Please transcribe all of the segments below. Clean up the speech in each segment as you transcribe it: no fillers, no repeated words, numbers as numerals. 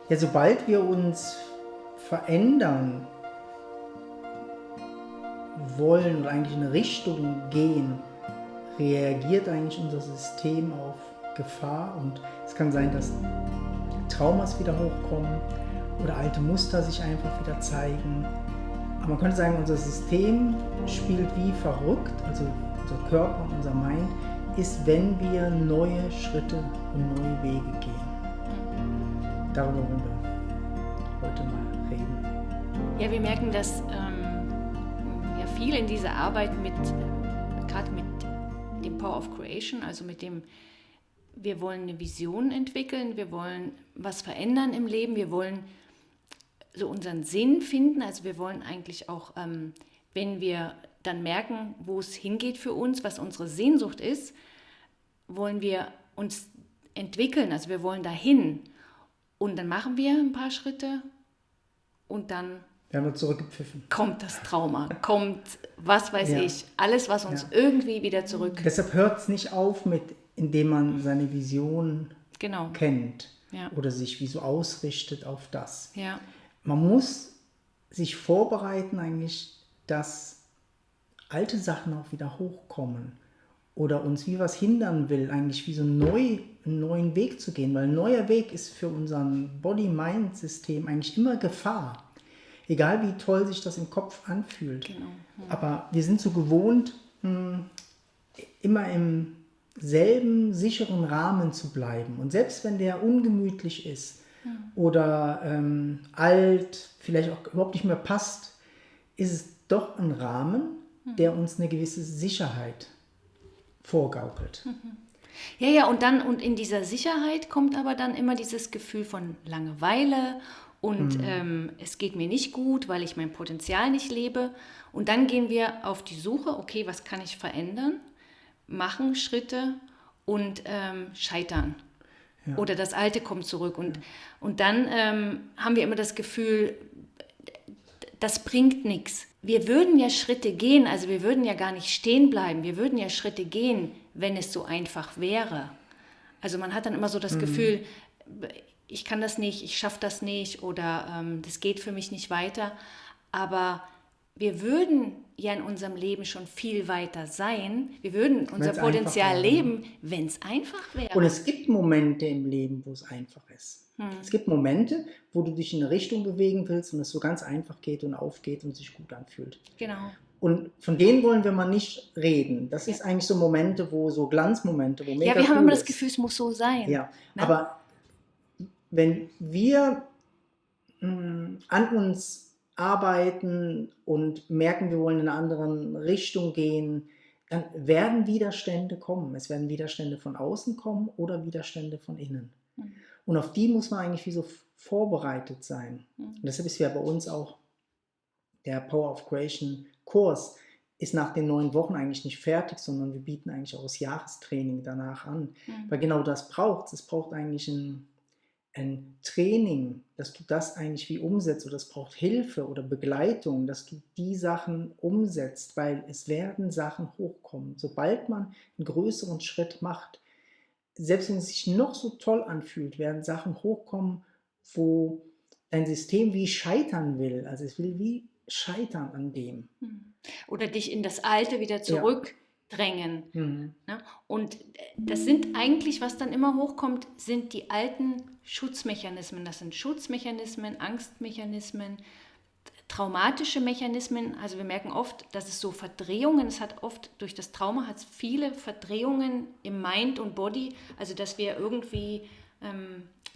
Ja, sobald wir uns verändern wollen oder eigentlich in eine Richtung gehen, reagiert eigentlich unser System auf Gefahr, und es kann sein, dass Traumas wieder hochkommen oder alte Muster sich einfach wieder zeigen. Aber man könnte sagen, unser System spielt wie verrückt, also unser Körper und unser Mind, ist, wenn wir neue Schritte und neue Wege gehen. Darüber wollen wir heute mal reden. Ja, wir merken, dass ja viel in dieser Arbeit gerade mit dem Power of Creation, also mit dem, wir wollen eine Vision entwickeln, wir wollen was verändern im Leben, wir wollen so unseren Sinn finden, also wir wollen eigentlich auch, wenn wir dann merken, wo es hingeht für uns, was unsere Sehnsucht ist, wollen wir uns entwickeln, also wir wollen dahin. Und dann machen wir ein paar Schritte und dann werden wir zurückgepfiffen. Kommt das Trauma, kommt was weiß ich, alles, was uns irgendwie wieder zurück... Deshalb hört es nicht auf, indem man seine Vision kennt oder sich wie so ausrichtet auf das. Ja. Man muss sich vorbereiten eigentlich, dass alte Sachen auch wieder hochkommen oder uns wie was hindern will, eigentlich wie so einen neuen Weg zu gehen, weil ein neuer Weg ist für unser Body-Mind-System eigentlich immer Gefahr. Egal wie toll sich das im Kopf anfühlt. Genau. Aber wir sind so gewohnt, immer im selben sicheren Rahmen zu bleiben. Und selbst wenn der ungemütlich ist oder alt, vielleicht auch überhaupt nicht mehr passt, ist es doch ein Rahmen, der uns eine gewisse Sicherheit vorgaukelt. Ja, und in dieser Sicherheit kommt aber dann immer dieses Gefühl von Langeweile und es geht mir nicht gut, weil ich mein Potenzial nicht lebe. Und dann gehen wir auf die Suche, okay, was kann ich verändern, machen Schritte und scheitern. Ja. Oder das Alte kommt zurück. Und dann haben wir immer das Gefühl, das bringt nichts. Wir würden ja Schritte gehen, also wir würden ja gar nicht stehen bleiben, wir würden ja Schritte gehen, wenn es so einfach wäre. Also man hat dann immer so das Gefühl, ich kann das nicht, ich schaffe das nicht oder das geht für mich nicht weiter. Aber wir würden ja in unserem Leben schon viel weiter sein. Wir würden unser Potenzial leben, wenn es einfach wäre. Und es gibt Momente im Leben, wo es einfach ist. Es gibt Momente, wo du dich in eine Richtung bewegen willst und es so ganz einfach geht und aufgeht und sich gut anfühlt. Genau. Und von denen wollen wir mal nicht reden. Das ist eigentlich so Momente, so Glanzmomente, wo mega wir haben cool immer das Gefühl, es muss so sein. Ja, ne? Aber wenn wir an uns arbeiten und merken, wir wollen in eine andere Richtung gehen, dann werden Widerstände kommen. Es werden Widerstände von außen kommen oder Widerstände von innen. Und auf die muss man eigentlich wie so vorbereitet sein. Und deshalb ist ja bei uns auch der Power of Creation Kurs ist nach den 9 Wochen eigentlich nicht fertig, sondern wir bieten eigentlich auch das Jahrestraining danach an. Weil genau das braucht es. Es braucht eigentlich ein Training, dass du das eigentlich wie umsetzt, oder es braucht Hilfe oder Begleitung, dass du die Sachen umsetzt, weil es werden Sachen hochkommen. Sobald man einen größeren Schritt macht, selbst wenn es sich noch so toll anfühlt, werden Sachen hochkommen, wo dein System wie scheitern will. Also es will wie scheitern an dem. Oder dich in das Alte wieder zurückdrängen. Ja. Und das sind eigentlich, was dann immer hochkommt, sind die alten Schutzmechanismen. Das sind Schutzmechanismen, Angstmechanismen, traumatische Mechanismen. Also wir merken oft, dass es so Verdrehungen, es hat oft durch das Trauma hat es viele Verdrehungen im Mind und Body, also dass wir irgendwie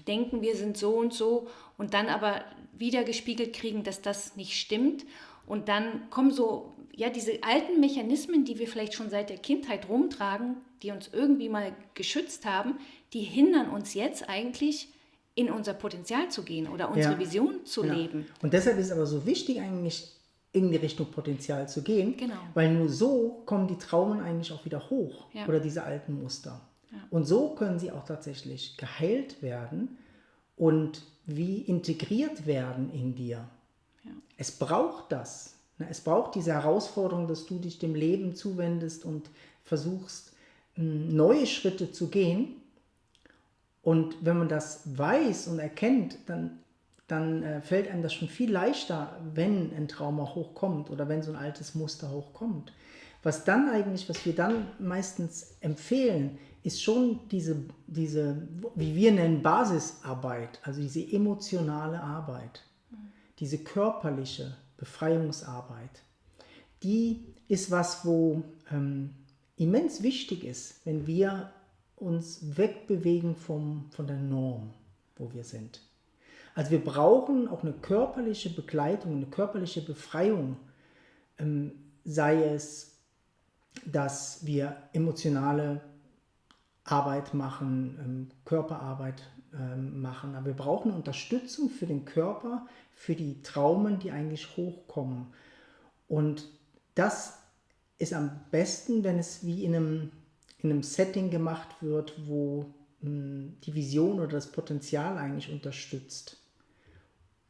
denken, wir sind so und dann aber wieder gespiegelt kriegen, dass das nicht stimmt. Und dann kommen so, diese alten Mechanismen, die wir vielleicht schon seit der Kindheit rumtragen, die uns irgendwie mal geschützt haben, die hindern uns jetzt eigentlich, in unser Potenzial zu gehen oder unsere Vision zu leben. Und deshalb ist es aber so wichtig, eigentlich in die Richtung Potenzial zu gehen, genau. Weil nur so kommen die Traumen eigentlich auch wieder hoch oder diese alten Muster. Ja. Und so können sie auch tatsächlich geheilt werden und wie integriert werden in dir. Ja. Es braucht das. Es braucht diese Herausforderung, dass du dich dem Leben zuwendest und versuchst, neue Schritte zu gehen. Und wenn man das weiß und erkennt, dann fällt einem das schon viel leichter, wenn ein Trauma hochkommt oder wenn so ein altes Muster hochkommt. Was wir dann meistens empfehlen, ist schon diese, wie wir nennen, Basisarbeit, also diese emotionale Arbeit, diese körperliche Befreiungsarbeit. Die ist was, wo immens wichtig ist, wenn wir uns wegbewegen von der Norm, wo wir sind. Also wir brauchen auch eine körperliche Begleitung, eine körperliche Befreiung, sei es, dass wir emotionale Arbeit machen, Körperarbeit machen. Aber wir brauchen eine Unterstützung für den Körper, für die Traumen, die eigentlich hochkommen. Und das ist am besten, wenn es wie in einem Setting gemacht wird, wo die Vision oder das Potenzial eigentlich unterstützt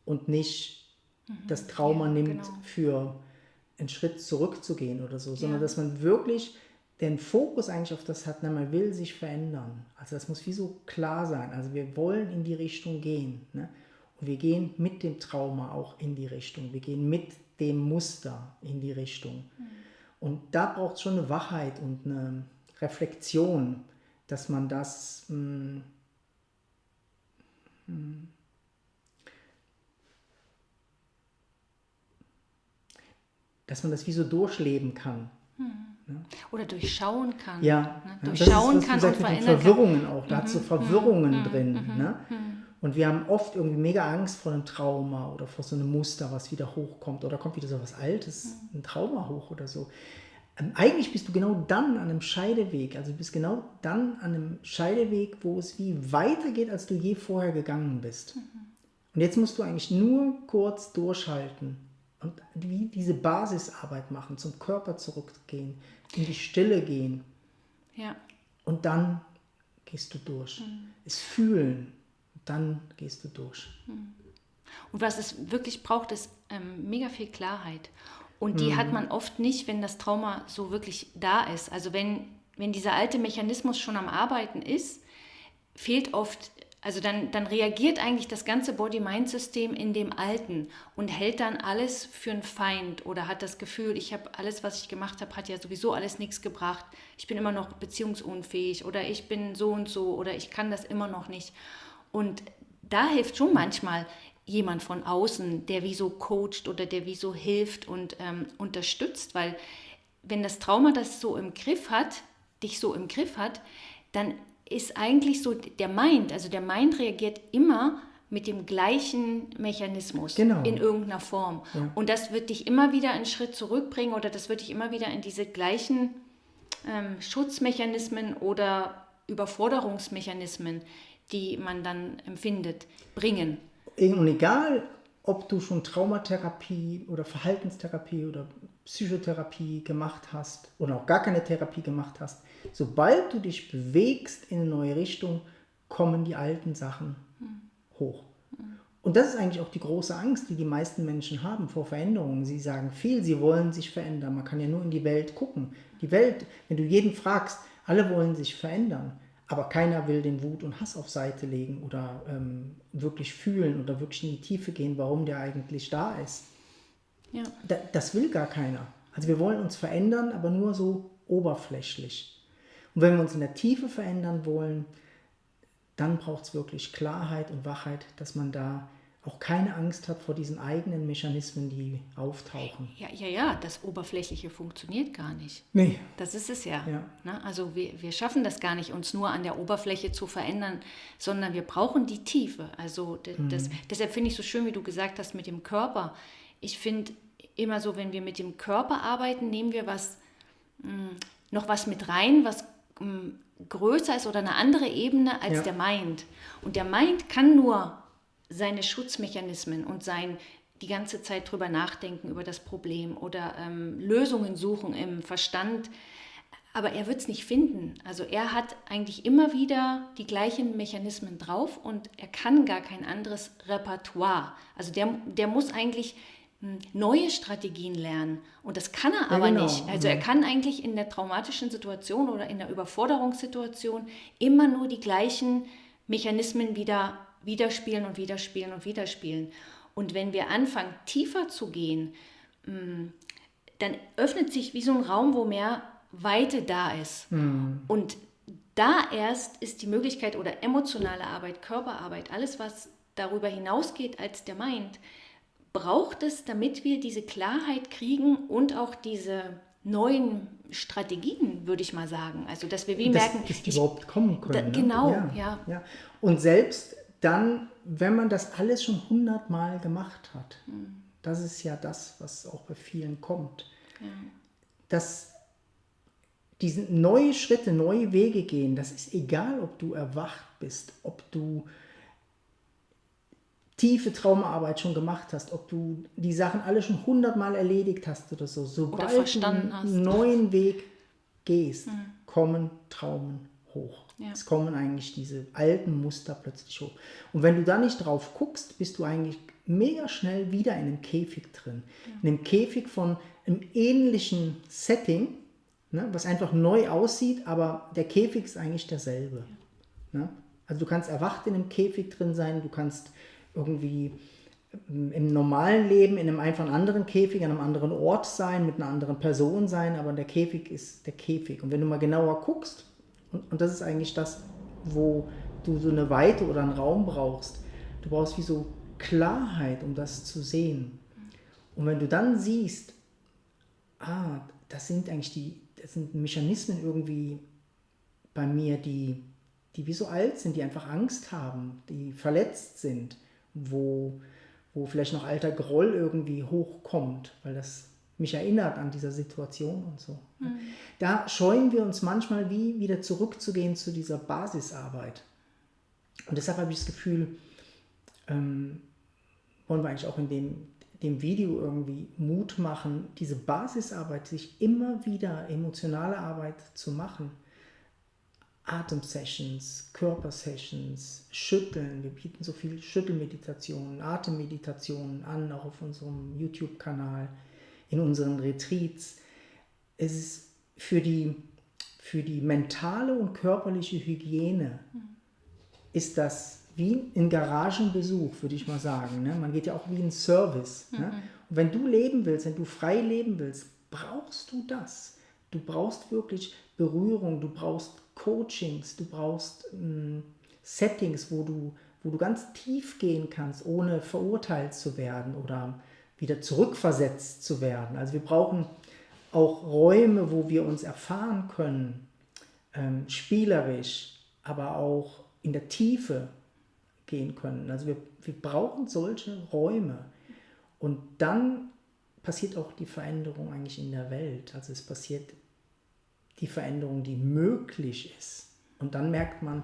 und nicht das Trauma nimmt, genau. für einen Schritt zurückzugehen oder so, sondern Ja. dass man wirklich den Fokus eigentlich auf das hat, man will sich verändern. Also das muss wie so klar sein. Also wir wollen in die Richtung gehen. Ne? Und wir gehen mit dem Trauma auch in die Richtung. Wir gehen mit dem Muster in die Richtung. Und da braucht es schon eine Wachheit und eine Reflexion, dass man das wie so durchleben kann. Oder durchschauen kann. Ja, Ne? das Durchschauen ist, was kann du und sagst, mit den verändern kann. Verwirrungen auch. Da hat so Verwirrungen drin. Ne? Und wir haben oft irgendwie mega Angst vor einem Trauma oder vor so einem Muster, was wieder hochkommt. Oder kommt wieder so was Altes, ein Trauma hoch oder so. Eigentlich bist du genau dann an einem Scheideweg. Also du bist genau dann an einem Scheideweg, wo es wie weitergeht, als du je vorher gegangen bist. Und jetzt musst du eigentlich nur kurz durchhalten und wie diese Basisarbeit machen, zum Körper zurückgehen, in die Stille gehen. Ja. Und dann gehst du durch. Es fühlen, dann gehst du durch. Und was es wirklich braucht, ist mega viel Klarheit. Und die hat man oft nicht, wenn das Trauma so wirklich da ist. Also wenn dieser alte Mechanismus schon am Arbeiten ist, fehlt oft, also dann reagiert eigentlich das ganze Body-Mind-System in dem Alten und hält dann alles für einen Feind oder hat das Gefühl, ich habe alles, was ich gemacht habe, hat ja sowieso alles nichts gebracht. Ich bin immer noch beziehungsunfähig oder ich bin so und so oder ich kann das immer noch nicht. Und da hilft schon manchmal jemand von außen, der wie so coacht oder der wie so hilft und unterstützt, weil wenn das Trauma das so im Griff hat, dich so im Griff hat, dann ist eigentlich so der Mind, also der Mind reagiert immer mit dem gleichen Mechanismus in irgendeiner Form. Ja. Und das wird dich immer wieder einen Schritt zurückbringen oder das wird dich immer wieder in diese gleichen Schutzmechanismen oder Überforderungsmechanismen, die man dann empfindet, bringen. Und egal, ob du schon Traumatherapie oder Verhaltenstherapie oder Psychotherapie gemacht hast oder auch gar keine Therapie gemacht hast, sobald du dich bewegst in eine neue Richtung, kommen die alten Sachen hoch. Und das ist eigentlich auch die große Angst, die die meisten Menschen haben vor Veränderungen. Sie sagen viel, sie wollen sich verändern. Man kann ja nur in die Welt gucken. Die Welt, wenn du jeden fragst, alle wollen sich verändern. Aber keiner will den Wut und Hass auf Seite legen oder wirklich fühlen oder wirklich in die Tiefe gehen, warum der eigentlich da ist. Ja. Das will gar keiner. Also wir wollen uns verändern, aber nur so oberflächlich. Und wenn wir uns in der Tiefe verändern wollen, dann braucht es wirklich Klarheit und Wachheit, dass man da auch keine Angst hat vor diesen eigenen Mechanismen, die auftauchen. Ja, das Oberflächliche funktioniert gar nicht. Nee. Das ist es ja. Ne? Also wir schaffen das gar nicht, uns nur an der Oberfläche zu verändern, sondern wir brauchen die Tiefe. Also deshalb finde ich so schön, wie du gesagt hast, mit dem Körper. Ich finde immer so, wenn wir mit dem Körper arbeiten, nehmen wir noch was mit rein, was größer ist oder eine andere Ebene als der Mind. Und der Mind kann nur seine Schutzmechanismen und die ganze Zeit drüber nachdenken über das Problem oder Lösungen suchen im Verstand, aber er wird es nicht finden. Also er hat eigentlich immer wieder die gleichen Mechanismen drauf und er kann gar kein anderes Repertoire. Also der muss eigentlich neue Strategien lernen und das kann er aber nicht. Also er kann eigentlich in der traumatischen Situation oder in der Überforderungssituation immer nur die gleichen Mechanismen wieder spielen und wieder spielen und wieder spielen. Und wenn wir anfangen, tiefer zu gehen, dann öffnet sich wie so ein Raum, wo mehr Weite da ist. Und da erst ist die Möglichkeit oder emotionale Arbeit, Körperarbeit, alles, was darüber hinausgeht als der Mind, braucht es, damit wir diese Klarheit kriegen und auch diese neuen Strategien, würde ich mal sagen. Also, dass wir merken, dass die überhaupt kommen können. Genau, ja. Und selbst dann, wenn man das alles schon 100-mal gemacht hat, das ist ja das, was auch bei vielen kommt, dass diese neue Schritte, neue Wege gehen, das ist egal, ob du erwacht bist, ob du tiefe Traumaarbeit schon gemacht hast, ob du die Sachen alle schon 100-mal erledigt hast oder so. Sobald du einen neuen Weg gehst, kommen Traumen hoch. Ja. Es kommen eigentlich diese alten Muster plötzlich hoch. Und wenn du da nicht drauf guckst, bist du eigentlich mega schnell wieder in einem Käfig drin. In einem Käfig von einem ähnlichen Setting, ne, was einfach neu aussieht, aber der Käfig ist eigentlich derselbe. Ne? Also du kannst erwacht in einem Käfig drin sein, du kannst irgendwie im normalen Leben in einem einfach anderen Käfig, an einem anderen Ort sein, mit einer anderen Person sein, aber der Käfig ist der Käfig. Und wenn du mal genauer guckst, und das ist eigentlich das, wo du so eine Weite oder einen Raum brauchst, du brauchst wie so Klarheit, um das zu sehen. Und wenn du dann siehst, das sind Mechanismen irgendwie bei mir, die wie so alt sind, die einfach Angst haben, die verletzt sind, wo vielleicht noch alter Groll irgendwie hochkommt, weil das mich erinnert an dieser Situation und so. Da scheuen wir uns manchmal wieder zurückzugehen zu dieser Basisarbeit. Und deshalb habe ich das Gefühl, wollen wir eigentlich auch in dem Video irgendwie Mut machen, diese Basisarbeit, sich immer wieder emotionale Arbeit zu machen. Atemsessions, Körpersessions, Schütteln. Wir bieten so viele Schüttelmeditationen, Atemmeditationen an, auch auf unserem YouTube-Kanal, in unseren Retreats. Es ist für die mentale und körperliche Hygiene ist das wie ein Garagenbesuch, würde ich mal sagen. Ne? Man geht ja auch wie ein Service. Ne? Und wenn du leben willst, wenn du frei leben willst, brauchst du das. Du brauchst wirklich Berührung, du brauchst Coachings, du brauchst Settings, wo du ganz tief gehen kannst, ohne verurteilt zu werden oder wieder zurückversetzt zu werden. Also wir brauchen auch Räume, wo wir uns erfahren können, spielerisch, aber auch in der Tiefe gehen können. Also wir brauchen solche Räume. Und dann passiert auch die Veränderung eigentlich in der Welt. Also es passiert die Veränderung, die möglich ist. Und dann merkt man,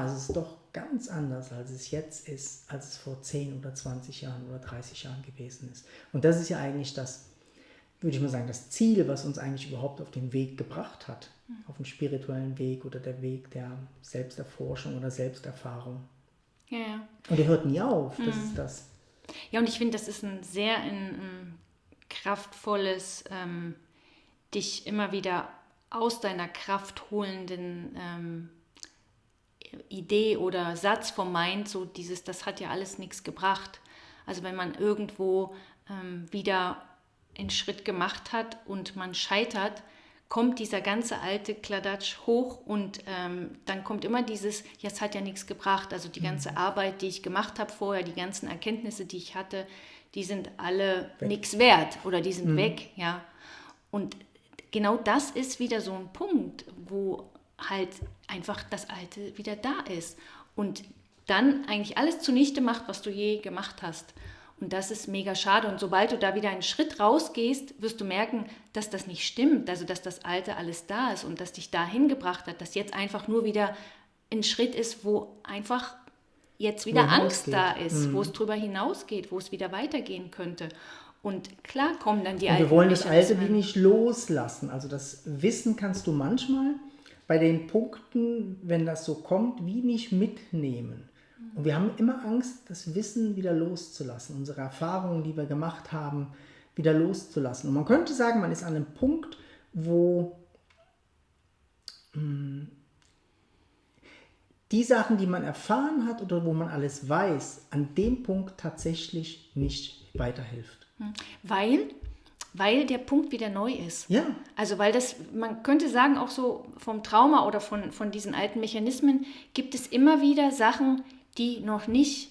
es ist doch ganz anders, als es jetzt ist, als es vor 10 oder 20 Jahren oder 30 Jahren gewesen ist. Und das ist ja eigentlich das, würde ich mal sagen, das Ziel, was uns eigentlich überhaupt auf den Weg gebracht hat. Auf den spirituellen Weg oder der Weg der Selbsterforschung oder Selbsterfahrung. Ja. Und der hört nie auf, das ist das. Ja, und ich finde, das ist ein sehr kraftvolles, dich immer wieder aus deiner Kraft holenden Idee oder Satz vom Mind, so dieses, das hat ja alles nichts gebracht. Also wenn man irgendwo wieder einen Schritt gemacht hat und man scheitert, kommt dieser ganze alte Kladatsch hoch und dann kommt immer dieses, ja, es hat ja nichts gebracht. Also die ganze Arbeit, die ich gemacht habe vorher, die ganzen Erkenntnisse, die ich hatte, die sind alle nichts wert oder die sind weg, ja. Und genau das ist wieder so ein Punkt, wo halt einfach das Alte wieder da ist und dann eigentlich alles zunichte macht, was du je gemacht hast. Und das ist mega schade. Und sobald du da wieder einen Schritt rausgehst, wirst du merken, dass das nicht stimmt. Also, dass das Alte alles da ist und dass dich dahin gebracht hat, dass jetzt einfach nur wieder ein Schritt ist, wo einfach jetzt wieder Angst da ist, wo es drüber hinausgeht, wo es wieder weitergehen könnte. Und klar kommen dann die alten. Wir wollen das Alte wie nicht loslassen. Also das Wissen kannst du manchmal bei den Punkten, wenn das so kommt, wie nicht mitnehmen. Und wir haben immer Angst, das Wissen wieder loszulassen, unsere Erfahrungen, die wir gemacht haben, wieder loszulassen. Und man könnte sagen, man ist an einem Punkt, wo die Sachen, die man erfahren hat oder wo man alles weiß, an dem Punkt tatsächlich nicht weiterhilft. Weil der Punkt wieder neu ist. Ja. Also weil das, man könnte sagen, auch so vom Trauma oder von diesen alten Mechanismen gibt es immer wieder Sachen, die noch nicht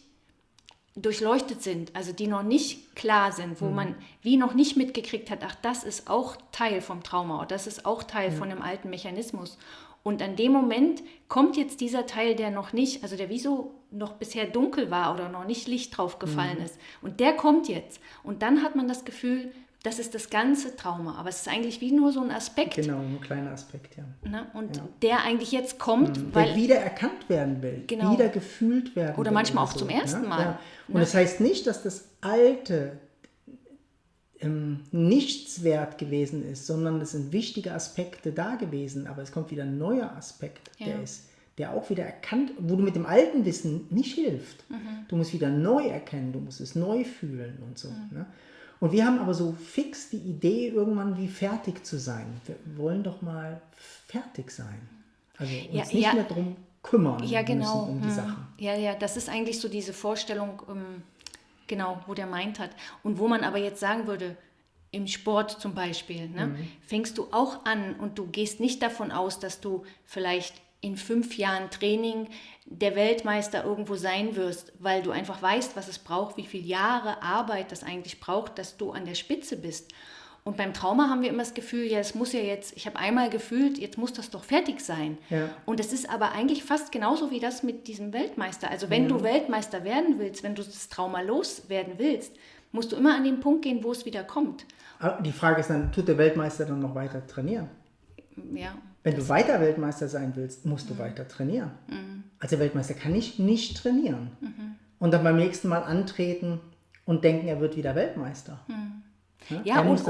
durchleuchtet sind, also die noch nicht klar sind, wo man wie noch nicht mitgekriegt hat, ach, das ist auch Teil vom Trauma oder das ist auch Teil von einem alten Mechanismus. Und an dem Moment kommt jetzt dieser Teil, der noch nicht, also der wie so noch bisher dunkel war oder noch nicht Licht drauf gefallen ist. Und der kommt jetzt. Und dann hat man das Gefühl, das ist das ganze Trauma. Aber es ist eigentlich wie nur so ein Aspekt. Genau, ein kleiner Aspekt, ja. Ne? Und der eigentlich jetzt kommt, weil der wieder erkannt werden will, Genau. wieder gefühlt werden will. Oder manchmal auch zum ersten Mal. Ja. Und das heißt nicht, dass das Alte nichts wert gewesen ist, sondern es sind wichtige Aspekte da gewesen, aber es kommt wieder ein neuer Aspekt, der auch wieder erkannt, wo du mit dem alten Wissen nicht hilft. Du musst wieder neu erkennen, du musst es neu fühlen und so. Ne? Und wir haben aber so fix die Idee, irgendwann wie fertig zu sein. Wir wollen doch mal fertig sein. Also uns nicht mehr drum kümmern müssen um die Sachen. Ja, das ist eigentlich so diese Vorstellung, genau, wo der meint hat. Und wo man aber jetzt sagen würde, im Sport zum Beispiel, ne, fängst du auch an und du gehst nicht davon aus, dass du vielleicht in 5 Jahren Training der Weltmeister irgendwo sein wirst, weil du einfach weißt, was es braucht, wie viele Jahre Arbeit das eigentlich braucht, dass du an der Spitze bist. Und beim Trauma haben wir immer das Gefühl, ja, es muss ja jetzt, ich habe einmal gefühlt, jetzt muss das doch fertig sein. Ja. Und es ist aber eigentlich fast genauso wie das mit diesem Weltmeister. Also wenn du Weltmeister werden willst, wenn du das Trauma loswerden willst, musst du immer an den Punkt gehen, wo es wieder kommt. Aber die Frage ist dann, tut der Weltmeister dann noch weiter trainieren? Ja. Wenn du weiter Weltmeister sein willst, musst du weiter trainieren. Also der Weltmeister kann nicht trainieren. Und dann beim nächsten Mal antreten und denken, er wird wieder Weltmeister. Ja, und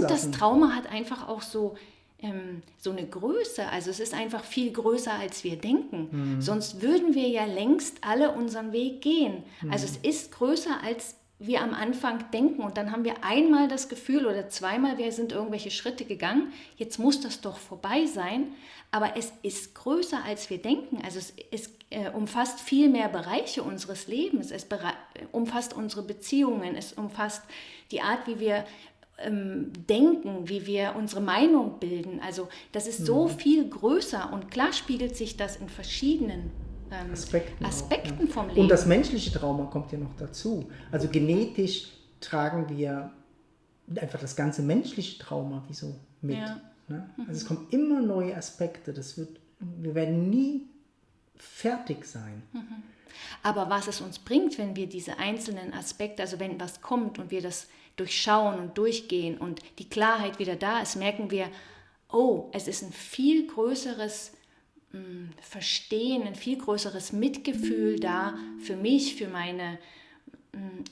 das Trauma hat einfach auch so eine Größe. Also es ist einfach viel größer, als wir denken. Sonst würden wir ja längst alle unseren Weg gehen. Also es ist größer, als wir am Anfang denken. Und dann haben wir einmal das Gefühl oder zweimal, wir sind irgendwelche Schritte gegangen. Jetzt muss das doch vorbei sein. Aber es ist größer, als wir denken. Also es umfasst viel mehr Bereiche unseres Lebens. Es umfasst unsere Beziehungen. Es umfasst die Art, wie wir denken, wie wir unsere Meinung bilden. Also das ist so viel größer. Und klar spiegelt sich das in verschiedenen Aspekten vom Leben. Und das menschliche Trauma kommt ja noch dazu. Also genetisch tragen wir einfach das ganze menschliche Trauma wie so mit. Ja. Ne? Also es kommen immer neue Aspekte. Wir werden nie fertig sein. Aber was es uns bringt, wenn wir diese einzelnen Aspekte, also wenn was kommt und wir das durchschauen und durchgehen und die Klarheit wieder da ist, merken wir, oh, es ist ein viel größeres Verstehen, ein viel größeres Mitgefühl da für mich, für meine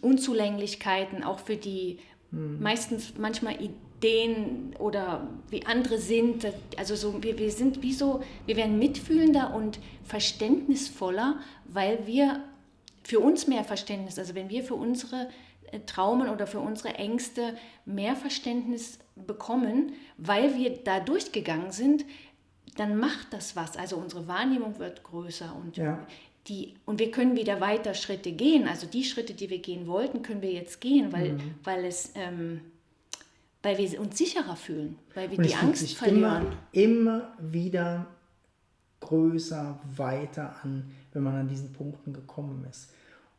Unzulänglichkeiten, auch für die manchmal Ideen oder wie andere sind. Also so, wir sind wie so, wir werden mitfühlender und verständnisvoller, weil wir für uns mehr Verständnis, also wenn wir für unsere Traumen oder für unsere Ängste mehr Verständnis bekommen, weil wir da durchgegangen sind, dann macht das was. Also unsere Wahrnehmung wird größer und und wir können wieder weiter Schritte gehen. Also die Schritte, die wir gehen wollten, können wir jetzt gehen, weil wir uns sicherer fühlen, weil wir die Angst verlieren. Immer wieder größer weiter an, wenn man an diesen Punkten gekommen ist.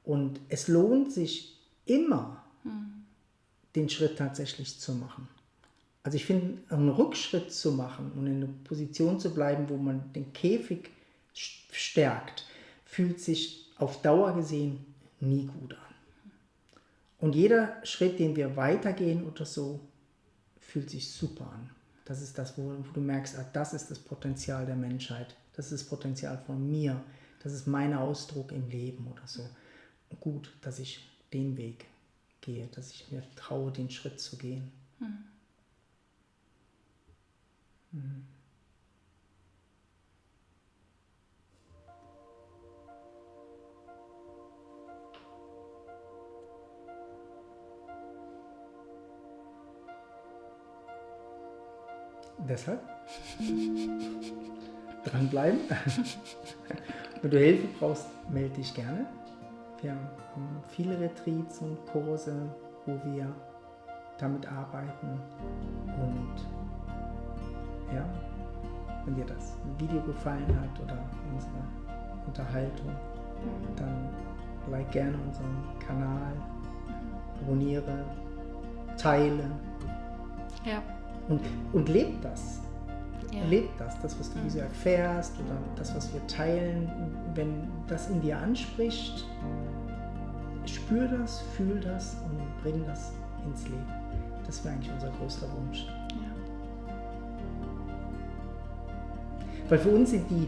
Und es lohnt sich immer, den Schritt tatsächlich zu machen. Also ich finde, einen Rückschritt zu machen und in einer Position zu bleiben, wo man den Käfig stärkt, fühlt sich auf Dauer gesehen nie gut an. Und jeder Schritt, den wir weitergehen oder so, fühlt sich super an. Das ist das, wo du merkst, das ist das Potenzial der Menschheit, das ist das Potenzial von mir, das ist mein Ausdruck im Leben oder so. Und gut, dass ich den Weg gehe, dass ich mir traue, den Schritt zu gehen. Deshalb dranbleiben Wenn du Hilfe brauchst, melde dich gerne. Wir haben viele Retreats und Kurse, wo wir damit arbeiten. Und ja, wenn dir das Video gefallen hat oder unsere Unterhaltung, dann like gerne unseren Kanal, abonniere, teile Ja. und leb das. Ja. Leb das, was du so erfährst oder das, was wir teilen. Wenn das in dir anspricht, spür das, fühl das und bring das ins Leben. Das wäre eigentlich unser größter Wunsch. Ja. Weil für uns sind die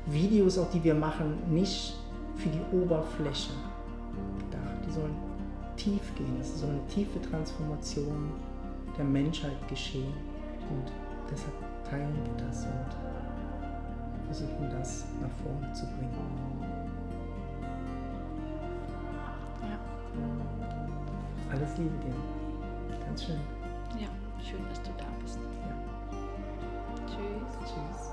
Videos, auch die wir machen, nicht für die Oberfläche gedacht. Die sollen tief gehen. Es soll eine tiefe Transformation der Menschheit geschehen. Und deshalb teilen wir das und versuchen das nach vorne zu bringen. Ja. Alles Liebe dir. Ganz schön. Ja, schön, dass du da bist. Ja. Tschüss. Tschüss.